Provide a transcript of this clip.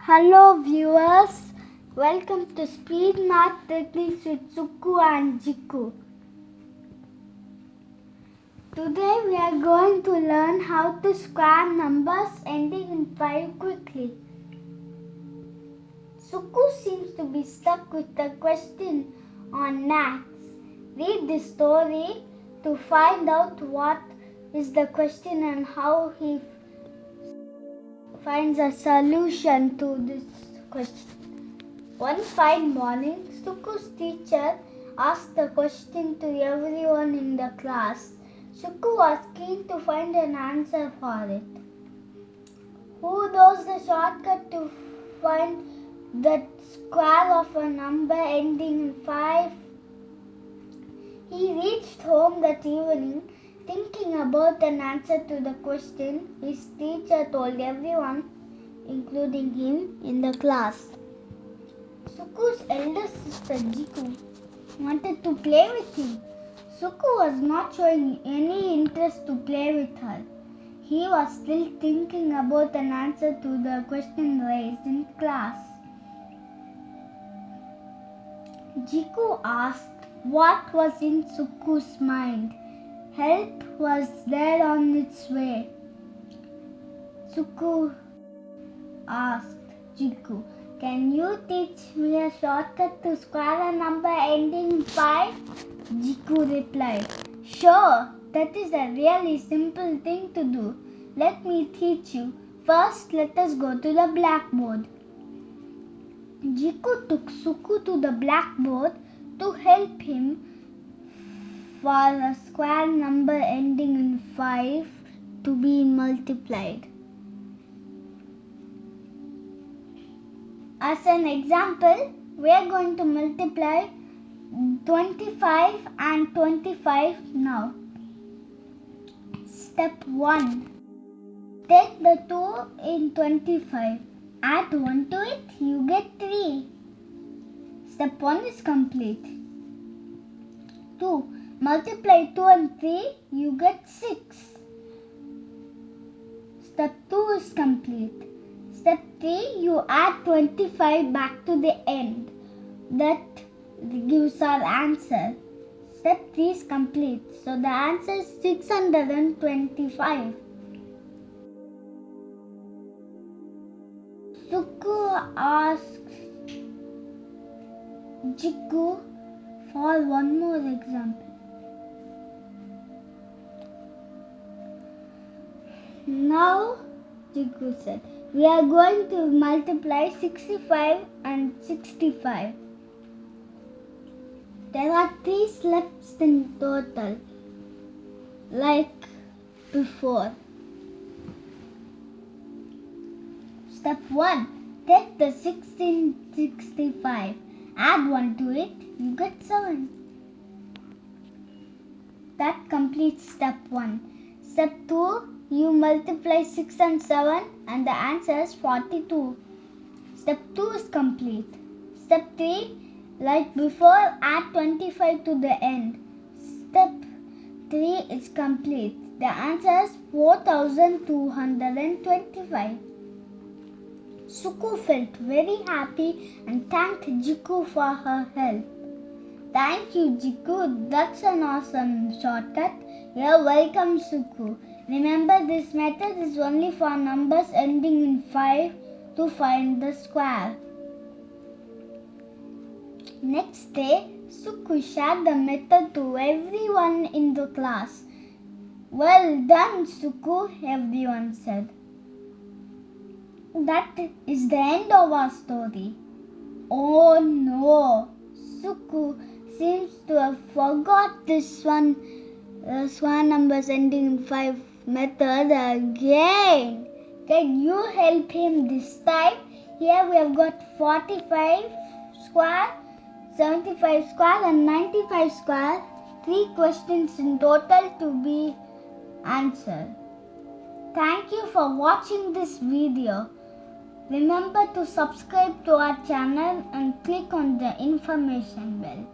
Hello viewers, welcome to Speed Math Techniques with Jikku and Jikku. Today we are going to learn how to square numbers ending in 5 quickly. Jikku seems to be stuck with the question on maths. Read the story to find out what is the question and how he finds a solution to this question. One fine morning, Jikku's teacher asked the question to everyone in the class. Jikku was keen to find an answer for it. Who knows the shortcut to find the square of a number ending in 5? He reached home that evening thinking about an answer to the question. His teacher told everyone, including him, in the class. Jikku's elder sister Jikku wanted to play with him. Jikku was not showing any interest to play with her. He was still thinking about an answer to the question raised in class. Jikku asked what was in Jikku's mind. Help was there on its way. Jikku asked Jikku, "Can you teach me a shortcut to square a number ending in 5? Jikku replied, "Sure, that is a really simple thing to do. Let me teach you. First, let us go to the blackboard." Jikku took Jikku to the blackboard to help him for a square number ending in 5 to be multiplied. As an example, we are going to multiply 25 and 25 now. Step 1. Take the 2 in 25. Add 1 to it, you get 3. Step 1 is complete. 2. Multiply 2 and 3, you get 6. Step 2 is complete. Step 3, you add 25 back to the end. That gives our answer. Step 3 is complete. So the answer is 625. Jikku asks Jikku for one more example. Now, Jikku said, we are going to multiply 65 and 65. There are 3 steps in total, like before. Step 1. Take the 6 in 65. Add 1 to it, you get 7. That completes step 1. Step 2. You multiply 6 and 7 and the answer is 42. Step 2 is complete. Step 3. Like before, add 25 to the end. Step 3 is complete. The answer is 4225. Jikku felt very happy and thanked Jikku for her help. Thank you, Jikku. That's an awesome shortcut. You're welcome, Jikku. Remember, this method is only for numbers ending in 5 to find the square. Next day, Jikku shared the method to everyone in the class. Well done, Jikku, everyone said. That is the end of our story. Oh no, Jikku seems to have forgot this one square numbers ending in 5 method again. Can you help him this time? Here we have got 45 square, 75 square and 95 square. 3 questions in total to be answered. Thank you for watching this video. Remember to subscribe to our channel and click on the information bell.